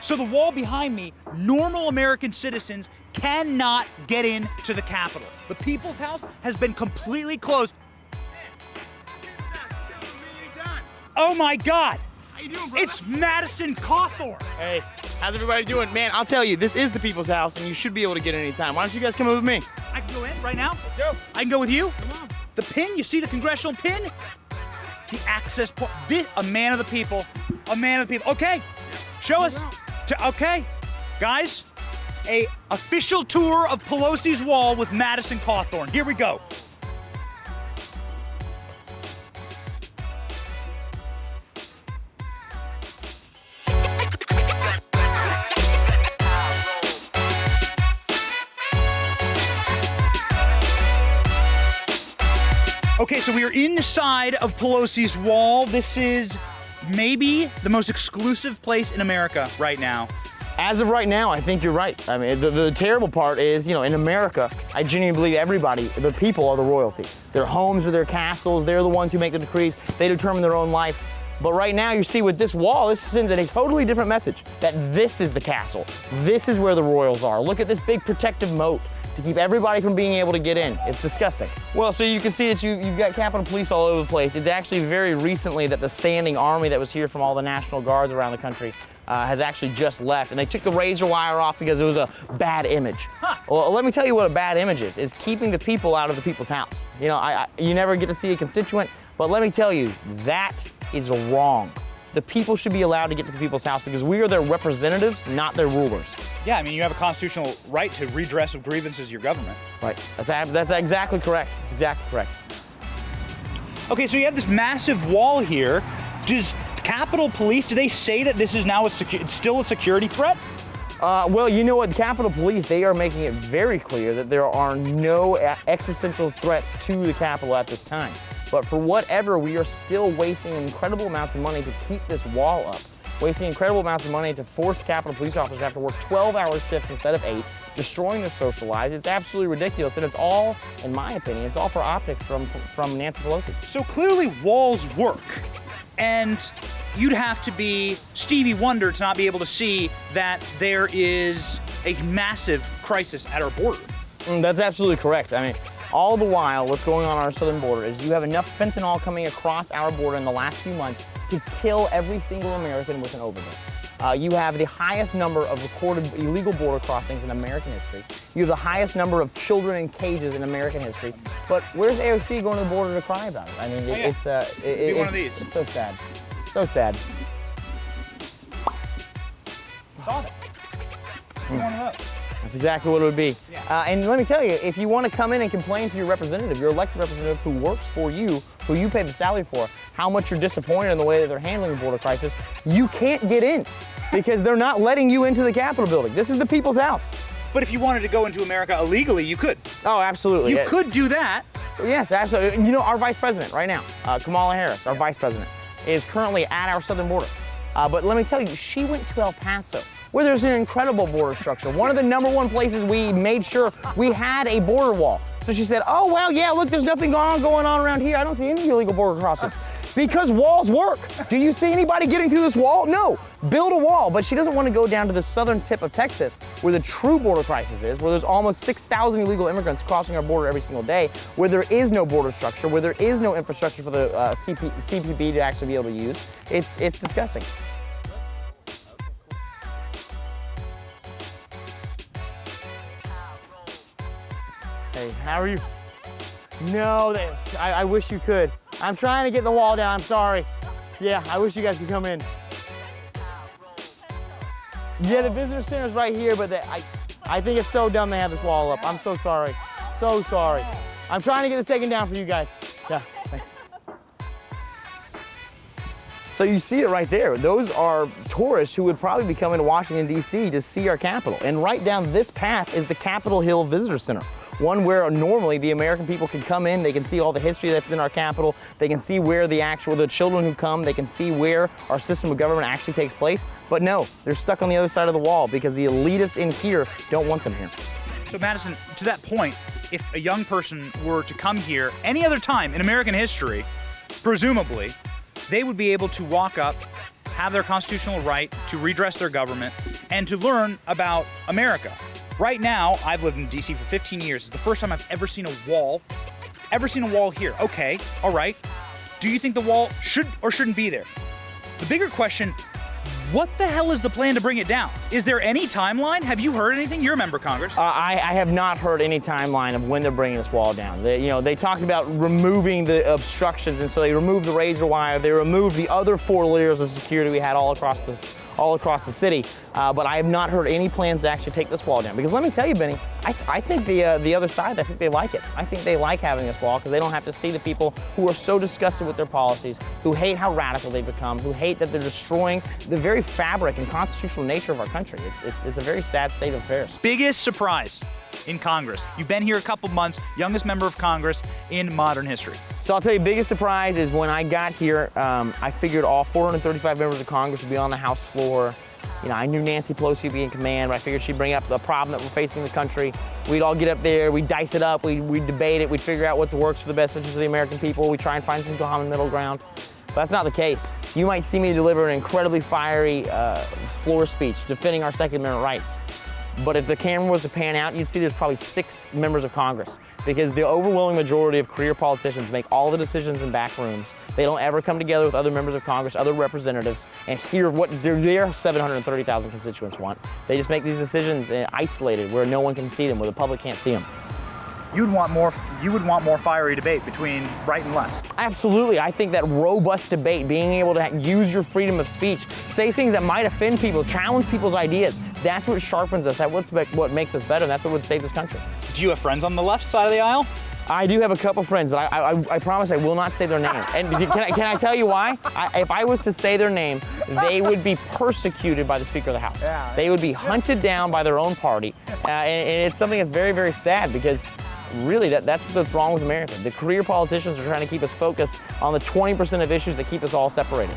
So the wall behind me, normal American citizens cannot get into the Capitol. The People's House has been completely closed. Oh my God! How you doing, brother? It's Madison Cawthorn. Hey, how's everybody doing? Man, I'll tell you, this is the People's House, and you should be able to get in any time. Why don't you guys come in with me? I can go in right now? Let's go. I can go with you? Come on. The pin, you see the congressional pin? The access point, a man of the people, a man of the people. Okay, show us. Okay, guys, a official tour of Pelosi's wall with Madison Cawthorn. Here we go. Okay, so we are inside of Pelosi's wall. This is maybe the most exclusive place in America right now. As of right now, I think you're right. I mean, the terrible part is, in America, I genuinely believe everybody, the people are the royalty. Their homes are their castles. They're the ones who make the decrees. They determine their own life. But right now, you see with this wall, this sends a totally different message, that this is the castle. This is where the royals are. Look at this big protective moat to keep everybody from being able to get in. It's disgusting. Well, so you can see that you've got Capitol Police all over the place. It's actually very recently that the standing army that was here from all the National Guards around the country has actually just left, and they took the razor wire off because it was a bad image. Huh. Well, let me tell you what a bad image is keeping the people out of the people's house. You never get to see a constituent, but let me tell you, that is wrong. The people should be allowed to get to the people's house because we are their representatives, not their rulers. Yeah, I mean, you have a constitutional right to redress of grievances of your government. Right, that's exactly correct. That's exactly correct. Okay, so you have this massive wall here. Does Capitol Police, do they say that this is now it's still a security threat? Well, you know what, the Capitol Police, they are making it very clear that there are no existential threats to the Capitol at this time. But for whatever, we are still wasting incredible amounts of money to keep this wall up. Wasting incredible amounts of money to force Capitol Police officers to have to work 12-hour shifts instead of 8, destroying their social lives. It's absolutely ridiculous, and it's all, in my opinion, it's all for optics from Nancy Pelosi. So clearly walls work, and you'd have to be Stevie Wonder to not be able to see that there is a massive crisis at our border. That's absolutely correct. I mean, all the while, what's going on our southern border is you have enough fentanyl coming across our border in the last few months to kill every single American with an overdose. You have the highest number of recorded illegal border crossings in American history. You have the highest number of children in cages in American history. But where's AOC going to the border to cry about it? I mean, it's one of these. It's so sad. So sad. Saw that. One of those. That's exactly what it would be. Yeah. And let me tell you, if you want to come in and complain to your representative, your elected representative who works for you, who you pay the salary for, how much you're disappointed in the way that they're handling the border crisis, you can't get in because they're not letting you into the Capitol building. This is the people's house. But if you wanted to go into America illegally, you could. Oh, absolutely. You could do that. Yes, absolutely. Our vice president right now, Kamala Harris, our vice president, is currently at our southern border. But let me tell you, she went to El Paso, where there's an incredible border structure. One of the #1 places we made sure we had a border wall. So she said, oh, well, yeah, look, there's nothing going on around here. I don't see any illegal border crossings. Because walls work. Do you see anybody getting through this wall? No. Build a wall. But she doesn't want to go down to the southern tip of Texas, where the true border crisis is, where there's almost 6,000 illegal immigrants crossing our border every single day, where there is no border structure, where there is no infrastructure for the CPB to actually be able to use. It's disgusting. Hey, how are you? No, I wish you could. I'm trying to get the wall down, I'm sorry. Yeah, I wish you guys could come in. Yeah, the visitor center's right here, but I think it's so dumb they have this wall up. I'm so sorry, so sorry. I'm trying to get this taken down for you guys. Yeah, thanks. So you see it right there. Those are tourists who would probably be coming to Washington, D.C. to see our Capitol. And right down this path is the Capitol Hill Visitor Center. One where normally the American people can come in, they can see all the history that's in our Capitol, they can see where the children who come, they can see where our system of government actually takes place. But no, they're stuck on the other side of the wall because the elitists in here don't want them here. So Madison, to that point, if a young person were to come here any other time in American history, presumably, they would be able to walk up have their constitutional right to redress their government and to learn about America. Right now, I've lived in D.C. for 15 years. It's the first time I've ever seen a wall here. Okay, all right. Do you think the wall should or shouldn't be there? The bigger question, what the hell is the plan to bring it down? Is there any timeline? Have you heard anything? You're a member of Congress. I have not heard any timeline of when they're bringing this wall down. They talked about removing the obstructions, and so they removed the razor wire. They removed the other 4 layers of security we had all across the city. But I have not heard any plans to actually take this wall down. Because let me tell you, Benny, I think the other side, I think they like it. I think they like having this wall because they don't have to see the people who are so disgusted with their policies, who hate how radical they've become, who hate that they're destroying the very fabric and constitutional nature of our country. It's a very sad state of affairs. Biggest surprise in Congress. You've been here a couple months, youngest member of Congress in modern history. So I'll tell you, biggest surprise is when I got here, I figured all 435 members of Congress would be on the House floor. I knew Nancy Pelosi would be in command, but I figured she'd bring up the problem that we're facing in the country. We'd all get up there, we'd dice it up, we'd debate it, we'd figure out what works for the best interest of the American people, we'd try and find some common middle ground. But that's not the case. You might see me deliver an incredibly fiery floor speech defending our Second Amendment rights. But if the camera was to pan out, you'd see there's probably 6 members of Congress, because the overwhelming majority of career politicians make all the decisions in back rooms. They don't ever come together with other members of Congress, other representatives, and hear what their 730,000 constituents want. They just make these decisions isolated, where no one can see them, where the public can't see them. You would want more fiery debate between right and left. Absolutely. I think that robust debate, being able to use your freedom of speech, say things that might offend people, challenge people's ideas, that's what sharpens us. That's what makes us better. And that's what would save this country. Do you have friends on the left side of the aisle? I do have a couple friends, but I promise I will not say their name. And can I tell you why? If I was to say their name, they would be persecuted by the Speaker of the House. Yeah. They would be hunted down by their own party. And it's something that's very, very sad, because really, that's what's wrong with America. The career politicians are trying to keep us focused on the 20% of issues that keep us all separated.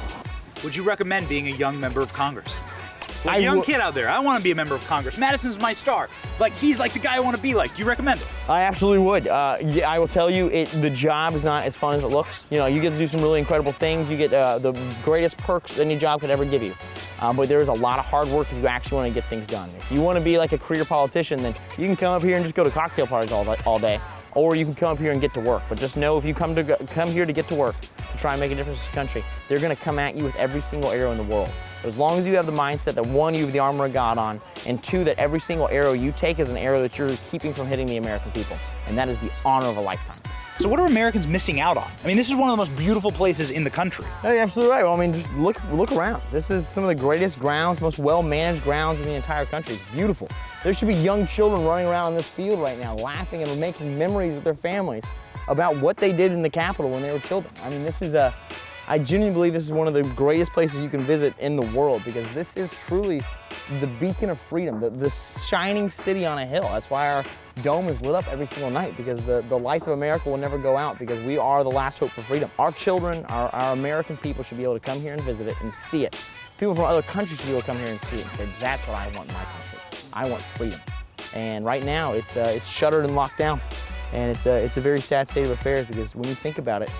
Would you recommend being a young member of Congress? Like a young kid out there, I want to be a member of Congress. Madison's my star. He's like the guy I want to be like. Do you recommend it? I absolutely would. Yeah, I will tell you, the job is not as fun as it looks. You get to do some really incredible things. You get the greatest perks any job could ever give you. But there's a lot of hard work if you actually want to get things done. If you want to be like a career politician, then you can come up here and just go to cocktail parties all day, or you can come up here and get to work. But just know, if you come here to get to work, to try and make a difference in this country, they're going to come at you with every single arrow in the world. As long as you have the mindset that, 1, you have the armor of God on, and 2, that every single arrow you take is an arrow that you're keeping from hitting the American people. And that is the honor of a lifetime. So what are Americans missing out on? I mean, this is one of the most beautiful places in the country. Oh, you're absolutely right. Well, just look around. This is some of the greatest grounds, most well-managed grounds in the entire country. It's beautiful. There should be young children running around in this field right now, laughing and making memories with their families about what they did in the Capitol when they were children. I genuinely believe this is one of the greatest places you can visit in the world, because this is truly the beacon of freedom, the shining city on a hill. That's why our dome is lit up every single night, because the lights of America will never go out, because we are the last hope for freedom. Our children, our American people, should be able to come here and visit it and see it. People from other countries should be able to come here and see it and say, that's what I want in my country. I want freedom. And right now, it's shuttered and locked down. And it's a very sad state of affairs, because when you think about it,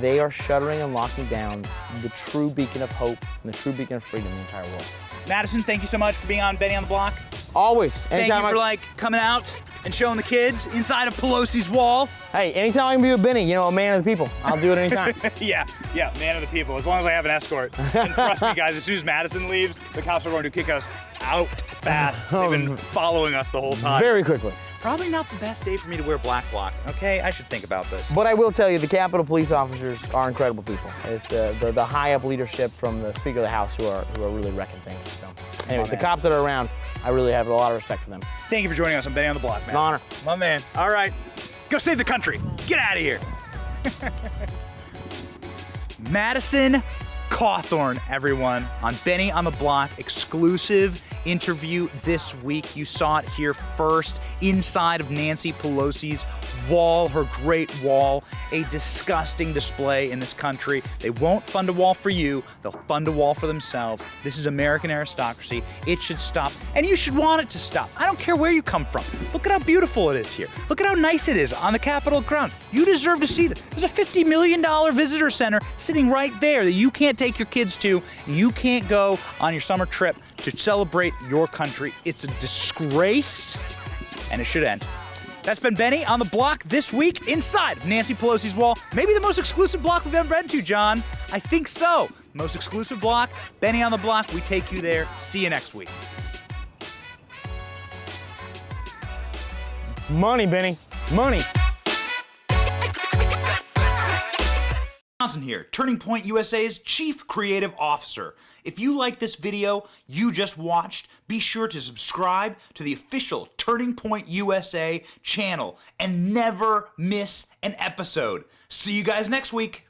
they are shuttering and locking down the true beacon of hope and the true beacon of freedom in the entire world. Madison, thank you so much for being on Benny on the Block. Always. Thank you for coming out and showing the kids inside of Pelosi's wall. Hey, anytime I can be with Benny, a man of the people, I'll do it anytime. yeah, man of the people, as long as I have an escort. And trust me, guys, as soon as Madison leaves, the cops are going to kick us out fast. They've been following us the whole time. Very quickly. Probably not the best day for me to wear black bloc, okay? I should think about this. But I will tell you, the Capitol police officers are incredible people. It's the high-up leadership from the Speaker of the House who are really wrecking things. So, anyways, the cops that are around, I really have a lot of respect for them. Thank you for joining us on Benny on the Block, man. An honor. My man. All right, go save the country. Get out of here. Madison Cawthorn, everyone, on Benny on the Block, exclusive interview this week. You saw it here first, inside of Nancy Pelosi's wall, her great wall, a disgusting display in this country. They won't fund a wall for you, they'll fund a wall for themselves. This is American aristocracy. It should stop, and you should want it to stop. I don't care where you come from. Look at how beautiful it is here. Look at how nice it is on the Capitol ground. You deserve to see it. There's a $50 million visitor center sitting right there that you can't take your kids to. You can't go on your summer trip to celebrate your country. It's a disgrace, and it should end. That's been Benny on the block this week inside of Nancy Pelosi's wall. Maybe the most exclusive block we've ever been to, John. I think so. Most exclusive block, Benny on the block. We take you there. See you next week. It's money, Benny. It's money. Johnson here, Turning Point USA's Chief Creative Officer. If you like this video you just watched, be sure to subscribe to the official Turning Point USA channel and never miss an episode. See you guys next week.